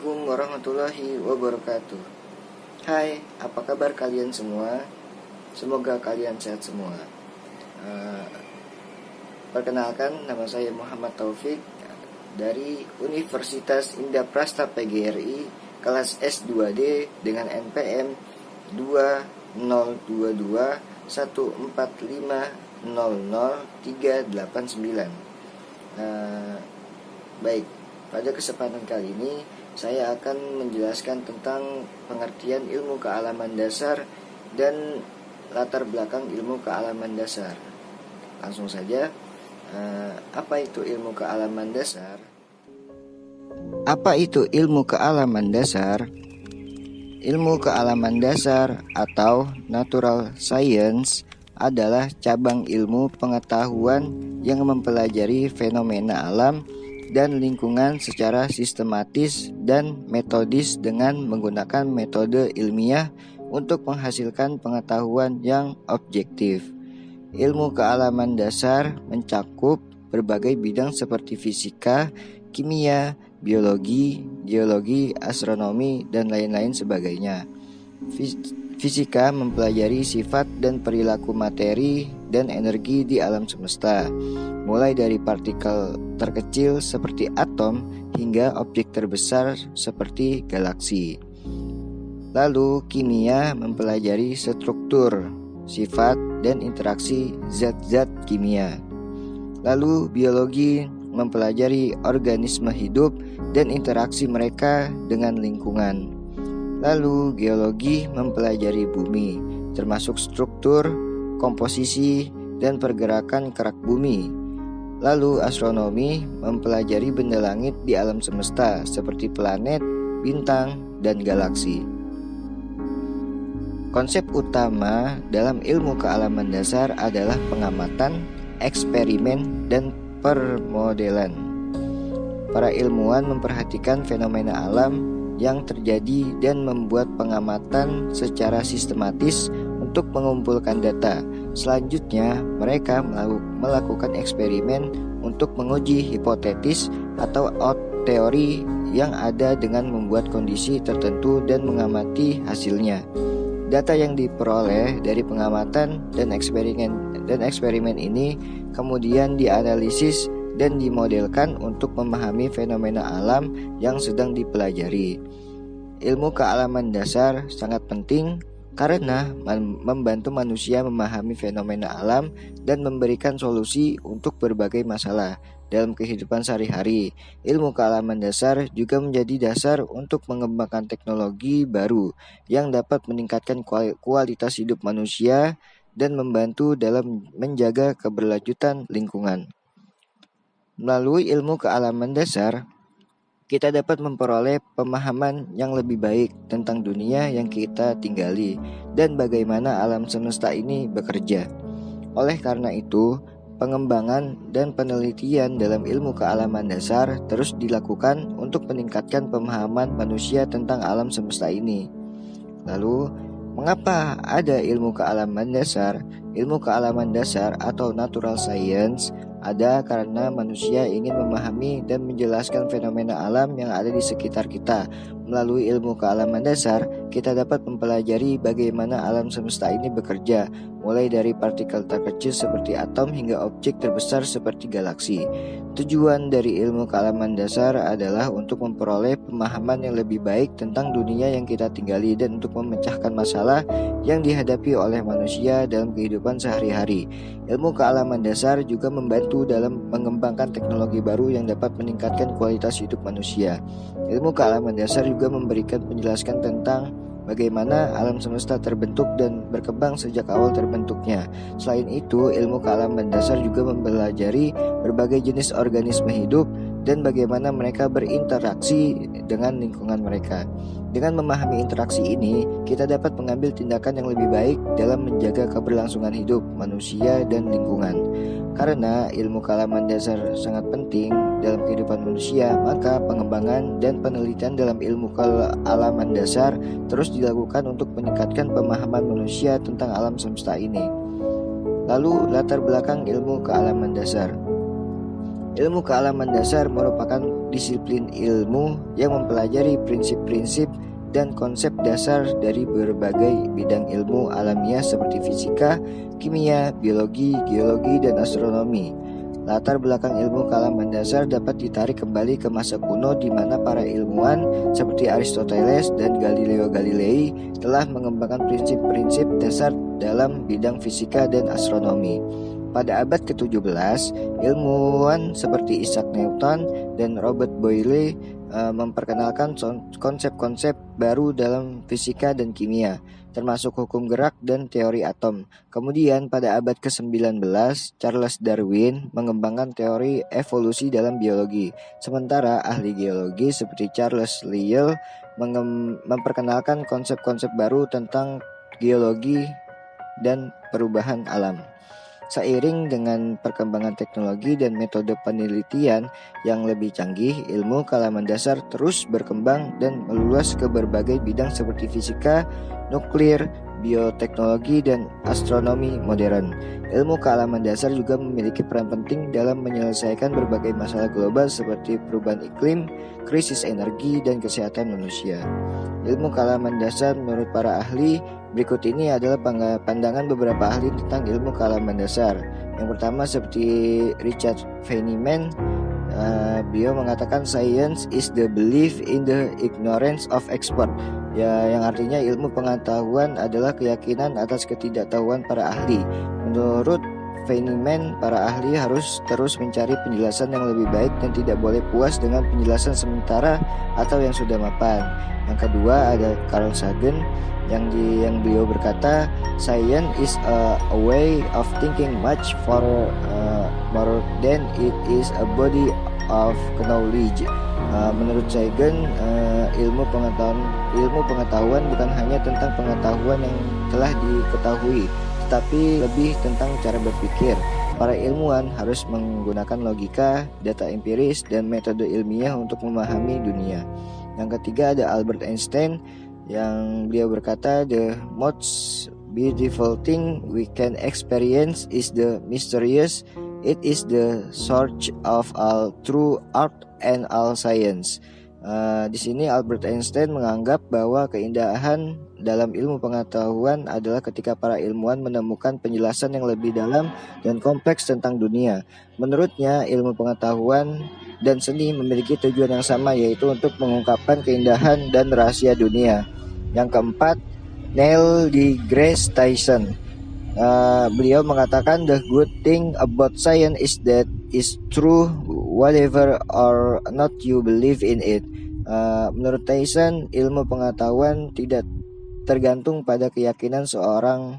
Assalamualaikum warahmatullahi wabarakatuh. Hai, apa kabar kalian semua? Semoga kalian sehat semua. Perkenalkan, nama saya Muhammad Taufik dari Universitas Indah-Prastha PGRI, kelas S2D dengan NPM 202214500389. Baik, pada kesempatan kali ini saya akan menjelaskan tentang pengertian ilmu kealaman dasar dan latar belakang ilmu kealaman dasar. Langsung saja, apa itu ilmu kealaman dasar? Apa itu ilmu kealaman dasar? Ilmu kealaman dasar atau natural science adalah cabang ilmu pengetahuan yang mempelajari fenomena alam dan lingkungan secara sistematis dan metodis dengan menggunakan metode ilmiah untuk menghasilkan pengetahuan yang objektif. Ilmu kealaman dasar mencakup berbagai bidang seperti fisika, kimia, biologi, geologi, astronomi, dan lain-lain sebagainya. Fisika mempelajari sifat dan perilaku materi dan energi di alam semesta, mulai dari partikel terkecil seperti atom hingga objek terbesar seperti galaksi. Lalu kimia mempelajari struktur, sifat, dan interaksi zat-zat kimia. Lalu biologi mempelajari organisme hidup dan interaksi mereka dengan lingkungan. Lalu geologi mempelajari bumi, termasuk struktur, komposisi, dan pergerakan kerak bumi. Lalu astronomi mempelajari benda langit di alam semesta seperti planet, bintang, dan galaksi. Konsep utama dalam ilmu kealaman dasar adalah pengamatan, eksperimen, dan permodelan. Para ilmuwan memperhatikan fenomena alam yang terjadi dan membuat pengamatan secara sistematis untuk mengumpulkan data. Selanjutnya, mereka melakukan eksperimen untuk menguji hipotesis atau teori yang ada dengan membuat kondisi tertentu dan mengamati hasilnya. Data yang diperoleh dari pengamatan dan eksperimen ini kemudian dianalisis dan dimodelkan untuk memahami fenomena alam yang sedang dipelajari. Ilmu kealaman dasar sangat penting karena membantu manusia memahami fenomena alam dan memberikan solusi untuk berbagai masalah dalam kehidupan sehari-hari. Ilmu kealaman dasar juga menjadi dasar untuk mengembangkan teknologi baru yang dapat meningkatkan kualitas hidup manusia dan membantu dalam menjaga keberlanjutan lingkungan. Melalui ilmu kealaman dasar, kita dapat memperoleh pemahaman yang lebih baik tentang dunia yang kita tinggali dan bagaimana alam semesta ini bekerja. Oleh karena itu, pengembangan dan penelitian dalam ilmu kealaman dasar terus dilakukan untuk meningkatkan pemahaman manusia tentang alam semesta ini. Lalu, mengapa ada ilmu kealaman dasar? Ilmu kealaman dasar atau natural science ada karena manusia ingin memahami dan menjelaskan fenomena alam yang ada di sekitar kita. Melalui ilmu kealaman dasar, kita dapat mempelajari bagaimana alam semesta ini bekerja, mulai dari partikel terkecil seperti atom hingga objek terbesar seperti galaksi. Tujuan dari ilmu kealaman dasar adalah untuk memperoleh pemahaman yang lebih baik tentang dunia yang kita tinggali dan untuk memecahkan masalah yang dihadapi oleh manusia dalam kehidupan sehari-hari. Ilmu kealaman dasar juga membantu dalam mengembangkan teknologi baru yang dapat meningkatkan kualitas hidup manusia. Ilmu kealaman dasar juga memberikan penjelasan tentang bagaimana alam semesta terbentuk dan berkembang sejak awal terbentuknya. Selain itu, ilmu kealaman dasar juga mempelajari berbagai jenis organisme hidup dan bagaimana mereka berinteraksi dengan lingkungan mereka. Dengan memahami interaksi ini, kita dapat mengambil tindakan yang lebih baik dalam menjaga keberlangsungan hidup manusia dan lingkungan. Karena ilmu kealaman dasar sangat penting dalam kehidupan manusia, maka pengembangan dan penelitian dalam ilmu kealaman dasar terus dilakukan untuk meningkatkan pemahaman manusia tentang alam semesta ini. Lalu, latar belakang ilmu kealaman dasar. Ilmu kealaman dasar merupakan disiplin ilmu yang mempelajari prinsip-prinsip dan konsep dasar dari berbagai bidang ilmu alamiah seperti fisika, kimia, biologi, geologi, dan astronomi. Latar belakang ilmu kealaman dasar dapat ditarik kembali ke masa kuno di mana para ilmuwan seperti Aristoteles dan Galileo Galilei telah mengembangkan prinsip-prinsip dasar dalam bidang fisika dan astronomi. Pada abad ke-17, ilmuwan seperti Isaac Newton dan Robert Boyle memperkenalkan konsep-konsep baru dalam fisika dan kimia, termasuk hukum gerak dan teori atom. Kemudian pada abad ke-19, Charles Darwin mengembangkan teori evolusi dalam biologi. Sementara ahli geologi seperti Charles Lyell memperkenalkan konsep-konsep baru tentang geologi dan perubahan alam. Seiring dengan perkembangan teknologi dan metode penelitian yang lebih canggih, ilmu kealaman dasar terus berkembang dan meluas ke berbagai bidang seperti fisika, nuklir, bioteknologi, dan astronomi modern. Ilmu kealaman dasar juga memiliki peran penting dalam menyelesaikan berbagai masalah global seperti perubahan iklim, krisis energi, dan kesehatan manusia. Ilmu kealaman dasar menurut para ahli berikut ini adalah pandangan beberapa ahli tentang ilmu kealaman dasar. Yang pertama seperti Richard Feynman, beliau mengatakan science is the belief in the ignorance of expert. Ya, yang artinya ilmu pengetahuan adalah keyakinan atas ketidaktahuan para ahli. Menurut Feynman, para ahli harus terus mencari penjelasan yang lebih baik dan tidak boleh puas dengan penjelasan sementara atau yang sudah mapan. Yang kedua ada Carl Sagan yang beliau berkata, science is a way of thinking much more than it is a body of knowledge. Menurut Sagan, ilmu pengetahuan bukan hanya tentang pengetahuan yang telah diketahui, tetapi lebih tentang cara berpikir. Para ilmuwan harus menggunakan logika, data empiris, dan metode ilmiah untuk memahami dunia. Yang ketiga ada Albert Einstein yang beliau berkata, the most beautiful thing we can experience is the mysterious. It is the source of all true art and all science. Di sini Albert Einstein menganggap bahwa keindahan dalam ilmu pengetahuan adalah ketika para ilmuwan menemukan penjelasan yang lebih dalam dan kompleks tentang dunia. Menurutnya, ilmu pengetahuan dan seni memiliki tujuan yang sama, yaitu untuk mengungkapkan keindahan dan rahasia dunia. Yang keempat, Neil deGrasse Tyson. Beliau mengatakan the good thing about science is that is true whatever or not you believe in it. Menurut Tyson, ilmu pengetahuan tidak tergantung pada keyakinan seorang,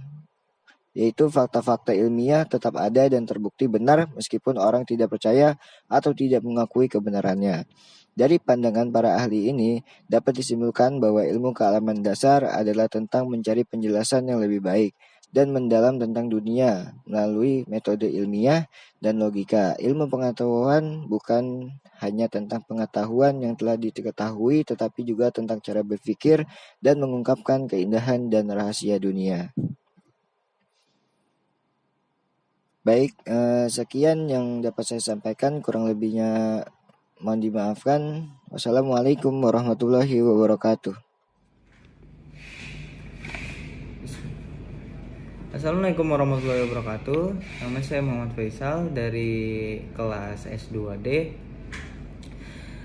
yaitu fakta-fakta ilmiah tetap ada dan terbukti benar meskipun orang tidak percaya atau tidak mengakui kebenarannya. Dari pandangan para ahli ini, dapat disimpulkan bahwa ilmu kealaman dasar adalah tentang mencari penjelasan yang lebih baik dan mendalam tentang dunia melalui metode ilmiah dan logika. Ilmu pengetahuan bukan hanya tentang pengetahuan yang telah diketahui, tetapi juga tentang cara berpikir dan mengungkapkan keindahan dan rahasia dunia. Baik, sekian yang dapat saya sampaikan, kurang lebihnya mohon dimaafkan. Wassalamualaikum warahmatullahi wabarakatuh. Assalamualaikum warahmatullahi wabarakatuh. Nama saya Muhammad Faisal dari kelas S2D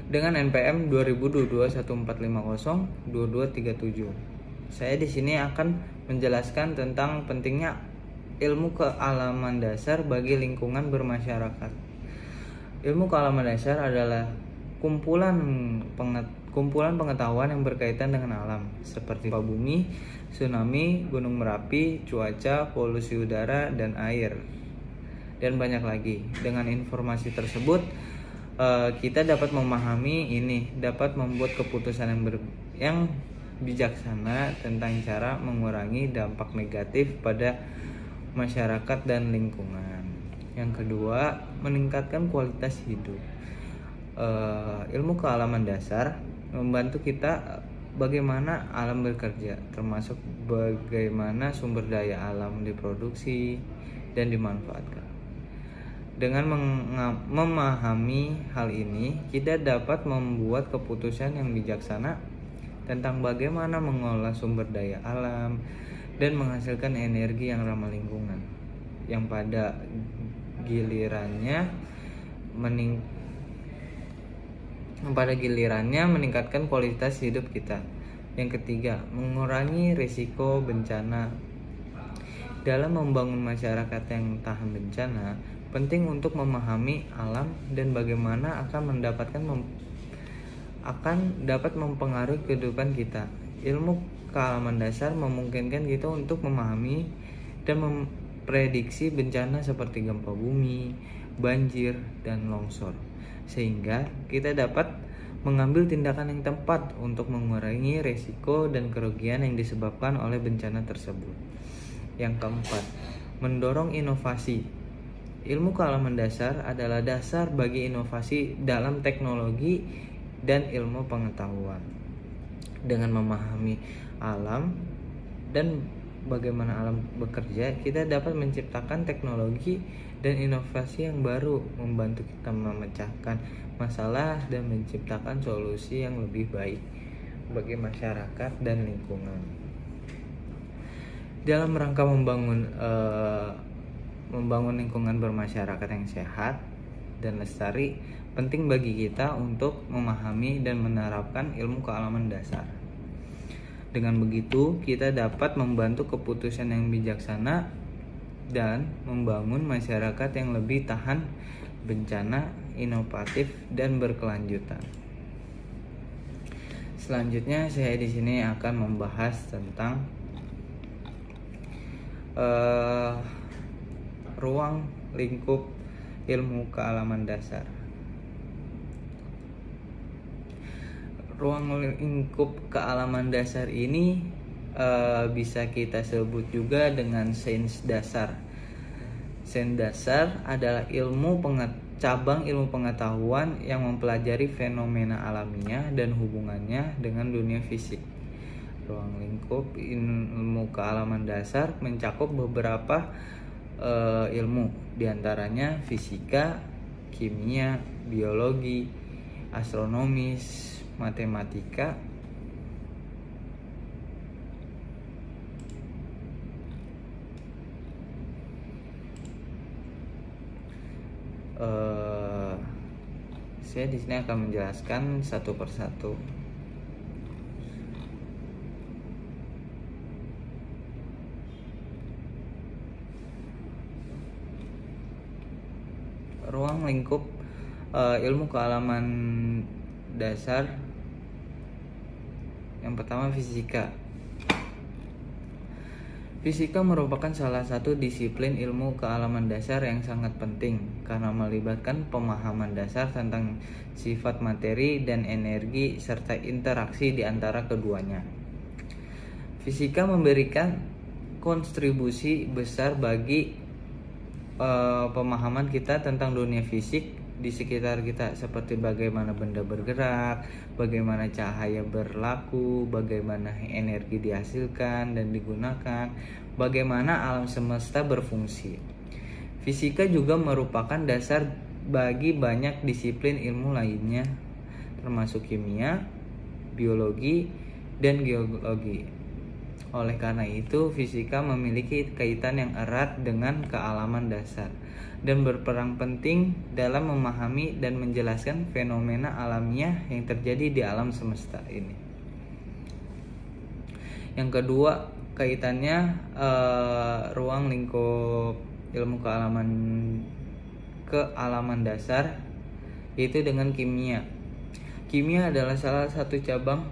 dengan NPM 202214502237. Saya di sini akan menjelaskan tentang pentingnya ilmu kealaman dasar bagi lingkungan bermasyarakat. Ilmu kealaman dasar adalah kumpulan pengetahuan yang berkaitan dengan alam seperti gempa bumi, tsunami, gunung Merapi, cuaca, polusi udara dan air, dan banyak lagi. Dengan informasi tersebut, kita dapat memahami dapat membuat keputusan yang bijaksana tentang cara mengurangi dampak negatif pada masyarakat dan lingkungan. Yang kedua, meningkatkan kualitas hidup. Ilmu kealaman dasar membantu kita bagaimana alam bekerja, termasuk bagaimana sumber daya alam diproduksi dan dimanfaatkan. Dengan memahami hal ini, kita dapat membuat keputusan yang bijaksana tentang bagaimana mengolah sumber daya alam dan menghasilkan energi yang ramah lingkungan, yang pada gilirannya meningkatkan kualitas hidup kita. Yang ketiga, mengurangi risiko bencana. Dalam membangun masyarakat yang tahan bencana, penting untuk memahami alam dan bagaimana akan dapat mempengaruhi kehidupan kita. Ilmu kealaman dasar memungkinkan kita untuk memahami dan memprediksi bencana seperti gempa bumi, banjir, dan longsor, sehingga kita dapat mengambil tindakan yang tepat untuk mengurangi risiko dan kerugian yang disebabkan oleh bencana tersebut. Yang keempat, mendorong inovasi. Ilmu kealaman dasar adalah dasar bagi inovasi dalam teknologi dan ilmu pengetahuan. Dengan memahami alam dan bagaimana alam bekerja, kita dapat menciptakan teknologi dan inovasi yang baru, membantu kita memecahkan masalah dan menciptakan solusi yang lebih baik bagi masyarakat dan lingkungan. Dalam rangka membangun lingkungan bermasyarakat yang sehat dan lestari, penting bagi kita untuk memahami dan menerapkan ilmu kealaman dasar. Dengan begitu, kita dapat membantu keputusan yang bijaksana dan membangun masyarakat yang lebih tahan bencana, inovatif, dan berkelanjutan. Selanjutnya, saya di sini akan membahas tentang ruang lingkup ilmu kealaman dasar. Ruang lingkup kealaman dasar ini bisa kita sebut juga dengan sains dasar. Sains dasar adalah cabang ilmu pengetahuan yang mempelajari fenomena alamiah dan hubungannya dengan dunia fisik. Ruang lingkup ilmu kealaman dasar mencakup beberapa ilmu, diantaranya fisika, kimia, biologi, astronomis, matematika, saya di sini akan menjelaskan satu persatu. Ruang lingkup ilmu kealaman dasar. Yang pertama, fisika. Fisika merupakan salah satu disiplin ilmu kealaman dasar yang sangat penting karena melibatkan pemahaman dasar tentang sifat materi dan energi serta interaksi di antara keduanya. Fisika memberikan kontribusi besar bagi pemahaman kita tentang dunia fisik di sekitar kita, seperti bagaimana benda bergerak, bagaimana cahaya berlaku, bagaimana energi dihasilkan dan digunakan, bagaimana alam semesta berfungsi. Fisika juga merupakan dasar bagi banyak disiplin ilmu lainnya, termasuk kimia, biologi, dan geologi. Oleh karena itu, fisika memiliki kaitan yang erat dengan kealaman dasar dan berperan penting dalam memahami dan menjelaskan fenomena alamiah yang terjadi di alam semesta ini. Yang kedua, kaitannya ruang lingkup ilmu kealaman dasar, yaitu dengan kimia. Kimia adalah salah satu cabang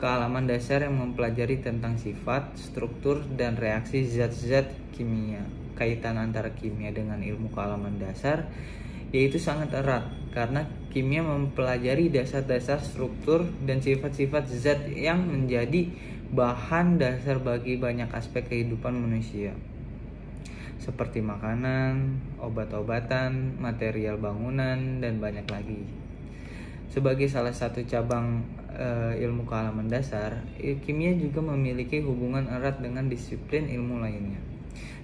kealaman dasar yang mempelajari tentang sifat, struktur, dan reaksi zat-zat kimia. Kaitan antara kimia dengan ilmu kealaman dasar yaitu sangat erat karena kimia mempelajari dasar-dasar struktur dan sifat-sifat zat yang menjadi bahan dasar bagi banyak aspek kehidupan manusia, seperti makanan, obat-obatan, material bangunan, dan banyak lagi. Sebagai salah satu cabang ilmu kealaman dasar, kimia juga memiliki hubungan erat dengan disiplin ilmu lainnya,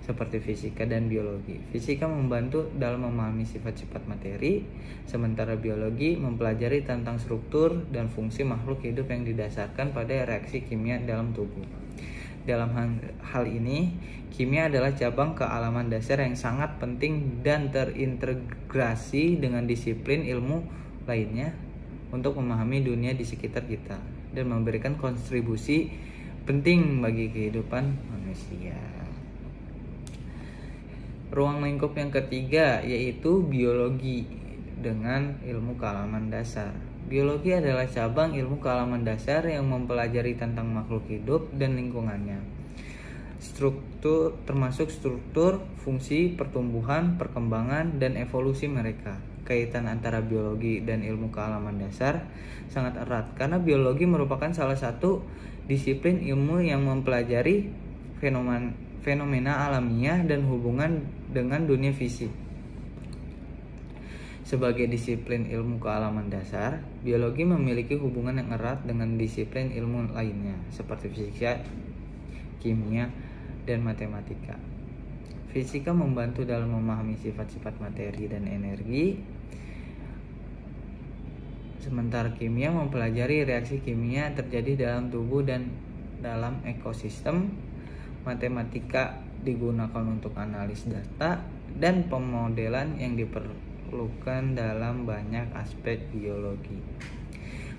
seperti fisika dan biologi. Fisika membantu dalam memahami sifat-sifat materi, sementara biologi mempelajari tentang struktur dan fungsi makhluk hidup yang didasarkan pada reaksi kimia dalam tubuh. Dalam hal ini, kimia adalah cabang kealaman dasar yang sangat penting dan terintegrasi dengan disiplin ilmu lainnya untuk memahami dunia di sekitar kita dan memberikan kontribusi penting bagi kehidupan manusia. Ruang lingkup yang ketiga yaitu biologi dengan ilmu kealaman dasar. Biologi adalah cabang ilmu kealaman dasar yang mempelajari tentang makhluk hidup dan lingkungannya. Termasuk struktur, fungsi, pertumbuhan, perkembangan, dan evolusi mereka. Kaitan antara biologi dan ilmu kealaman dasar sangat erat karena biologi merupakan salah satu disiplin ilmu yang mempelajari fenomena alamiah dan hubungan dengan dunia fisik. Sebagai disiplin ilmu kealaman dasar, biologi memiliki hubungan yang erat dengan disiplin ilmu lainnya seperti fisika, kimia, dan matematika. Fisika membantu dalam memahami sifat-sifat materi dan energi, sementara kimia mempelajari reaksi kimia terjadi dalam tubuh dan dalam ekosistem. Matematika digunakan untuk analis data dan pemodelan yang diperlukan dalam banyak aspek biologi.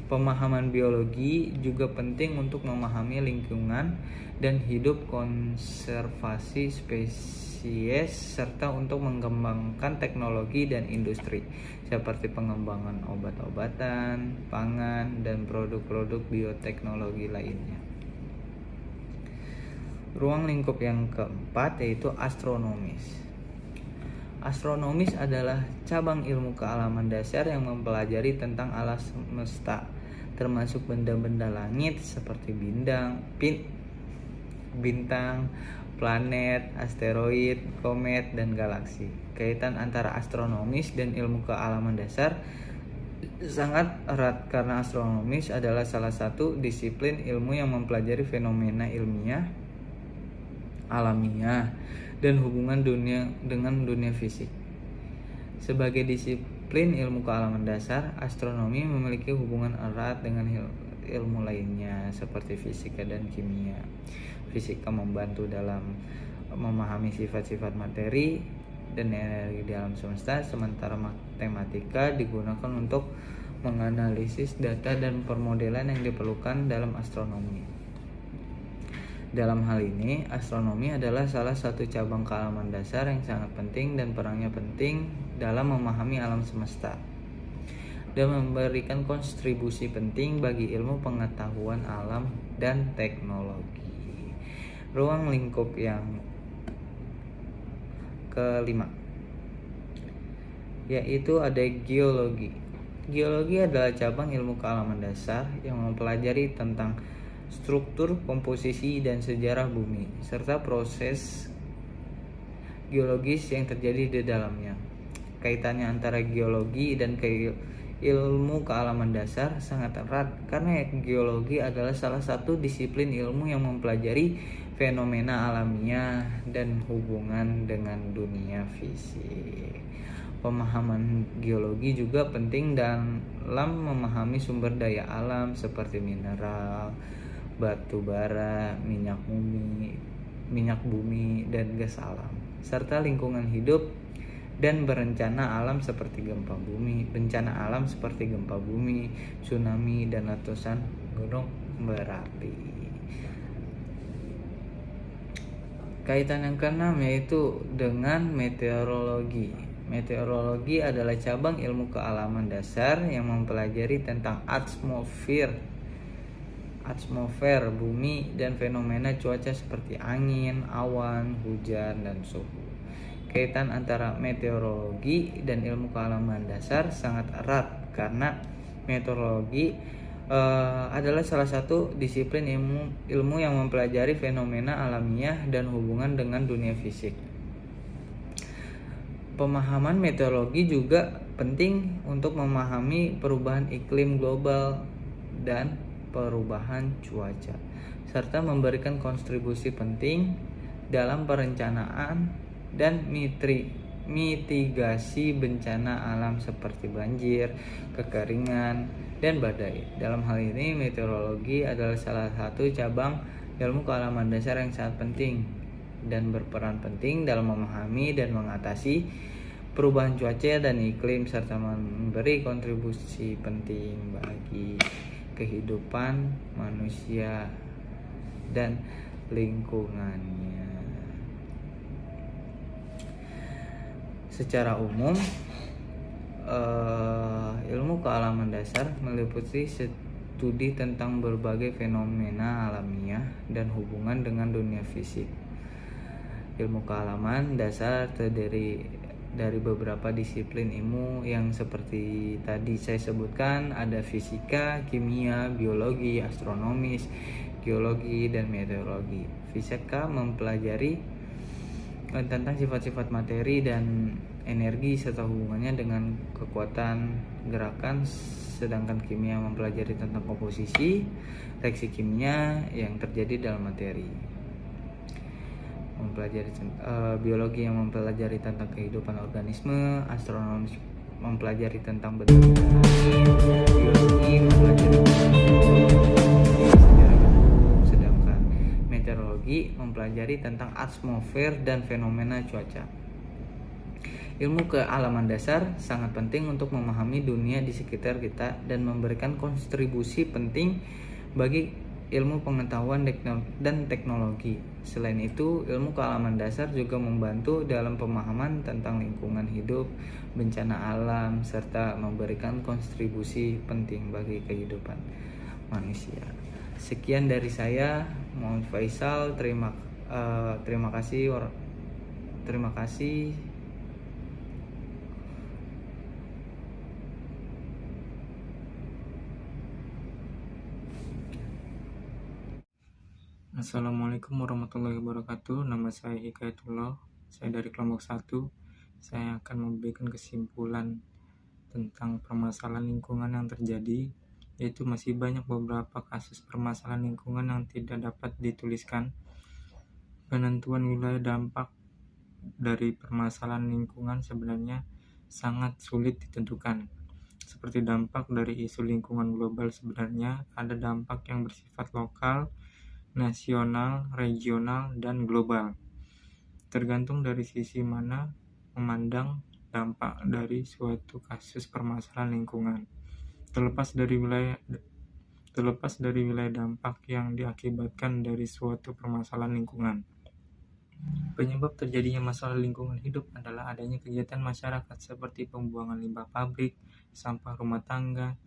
Pemahaman biologi juga penting untuk memahami lingkungan dan hidup, konservasi spesies, serta untuk mengembangkan teknologi dan industri seperti pengembangan obat-obatan, pangan, dan produk-produk bioteknologi lainnya. Ruang lingkup yang keempat yaitu astronomis. Astronomis adalah cabang ilmu kealaman dasar yang mempelajari tentang alam semesta, termasuk benda-benda langit seperti bintang, planet, asteroid, komet, dan galaksi. Kaitan antara astronomis dan ilmu kealaman dasar sangat erat karena astronomis adalah salah satu disiplin ilmu yang mempelajari fenomena ilmiah, alamiah, dan hubungan dunia dengan dunia fisik. Sebagai disiplin ilmu kealaman dasar, astronomi memiliki hubungan erat dengan ilmu lainnya seperti fisika dan kimia. Fisika membantu dalam memahami sifat-sifat materi dan energi di alam semesta, sementara matematika digunakan untuk menganalisis data dan permodelan yang diperlukan dalam astronomi. Dalam hal ini, astronomi adalah salah satu cabang kealaman dasar yang sangat penting dan perannya penting dalam memahami alam semesta dan memberikan kontribusi penting bagi ilmu pengetahuan alam dan teknologi. Ruang lingkup yang kelima yaitu ada geologi. Geologi adalah cabang ilmu kealaman dasar yang mempelajari tentang struktur, komposisi, dan sejarah bumi, serta proses geologis yang terjadi di dalamnya. Kaitannya antara geologi dan ilmu kealaman dasar sangat erat karena geologi adalah salah satu disiplin ilmu yang mempelajari fenomena alamiah dan hubungan dengan dunia fisik. Pemahaman geologi juga penting dalam memahami sumber daya alam seperti mineral, batu bara, minyak bumi, dan gas alam, serta lingkungan hidup dan bencana alam seperti gempa bumi, tsunami, dan letusan gunung berapi. Kaitan yang keenam yaitu dengan meteorologi. Meteorologi adalah cabang ilmu kealaman dasar yang mempelajari tentang atmosfer bumi dan fenomena cuaca seperti angin, awan, hujan, dan suhu. Kaitan antara meteorologi dan ilmu kealaman dasar sangat erat karena meteorologi adalah salah satu disiplin ilmu yang mempelajari fenomena alamiah dan hubungan dengan dunia fisik. Pemahaman meteorologi juga penting untuk memahami perubahan iklim global dan perubahan cuaca, serta memberikan kontribusi penting dalam perencanaan dan mitigasi bencana alam seperti banjir, kekeringan, dan badai. Dalam hal ini, meteorologi adalah salah satu cabang ilmu kealaman dasar yang sangat penting dan berperan penting dalam memahami dan mengatasi perubahan cuaca dan iklim, serta memberi kontribusi penting bagi kehidupan manusia dan lingkungannya. Secara umum, ilmu kealaman dasar meliputi studi tentang berbagai fenomena alamiah dan hubungan dengan dunia fisik. Ilmu kealaman dasar terdiri dari beberapa disiplin ilmu yang seperti tadi saya sebutkan, ada fisika, kimia, biologi, astronomis, geologi, dan meteorologi. Fisika mempelajari tentang sifat-sifat materi dan energi serta hubungannya dengan kekuatan gerakan, sedangkan kimia mempelajari tentang komposisi, reaksi kimia yang terjadi dalam materi. Biologi yang mempelajari tentang kehidupan organisme, astronomi mempelajari tentang benda-benda langit, biologi mempelajari sedangkan meteorologi mempelajari tentang atmosfer dan fenomena cuaca. Ilmu kealaman dasar sangat penting untuk memahami dunia di sekitar kita dan memberikan kontribusi penting bagi ilmu pengetahuan dan teknologi. Selain itu, ilmu kealaman dasar juga membantu dalam pemahaman tentang lingkungan hidup, bencana alam, serta memberikan kontribusi penting bagi kehidupan manusia. Sekian dari saya, Muhammad Faisal. Terima kasih. Assalamualaikum warahmatullahi wabarakatuh. Nama saya Hikayatullah. Saya dari kelompok 1. Saya akan memberikan kesimpulan tentang permasalahan lingkungan yang terjadi, yaitu masih banyak beberapa kasus permasalahan lingkungan yang tidak dapat dituliskan. Penentuan wilayah dampak dari permasalahan lingkungan sebenarnya sangat sulit ditentukan. Seperti dampak dari isu lingkungan global, sebenarnya ada dampak yang bersifat lokal, nasional, regional, dan global. Tergantung dari sisi mana memandang dampak dari suatu kasus permasalahan lingkungan. Terlepas dari wilayah dampak yang diakibatkan dari suatu permasalahan lingkungan. Penyebab terjadinya masalah lingkungan hidup adalah adanya kegiatan masyarakat seperti pembuangan limbah pabrik, sampah rumah tangga,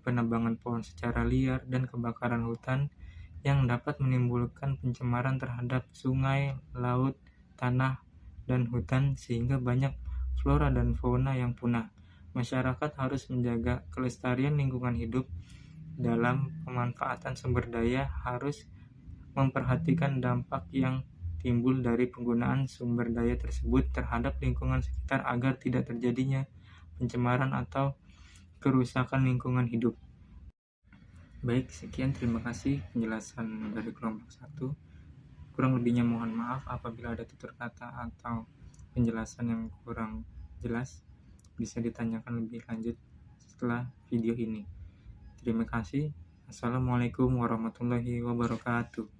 penebangan pohon secara liar, dan kebakaran hutan yang dapat menimbulkan pencemaran terhadap sungai, laut, tanah, dan hutan sehingga banyak flora dan fauna yang punah. Masyarakat harus menjaga kelestarian lingkungan hidup. Dalam pemanfaatan sumber daya harus memperhatikan dampak yang timbul dari penggunaan sumber daya tersebut terhadap lingkungan sekitar agar tidak terjadinya pencemaran atau kerusakan lingkungan hidup. Baik, sekian, terima kasih penjelasan dari kelompok 1. Kurang lebihnya mohon maaf apabila ada tutur kata atau penjelasan yang kurang jelas. Bisa ditanyakan lebih lanjut setelah video ini. Terima kasih. Assalamualaikum warahmatullahi wabarakatuh.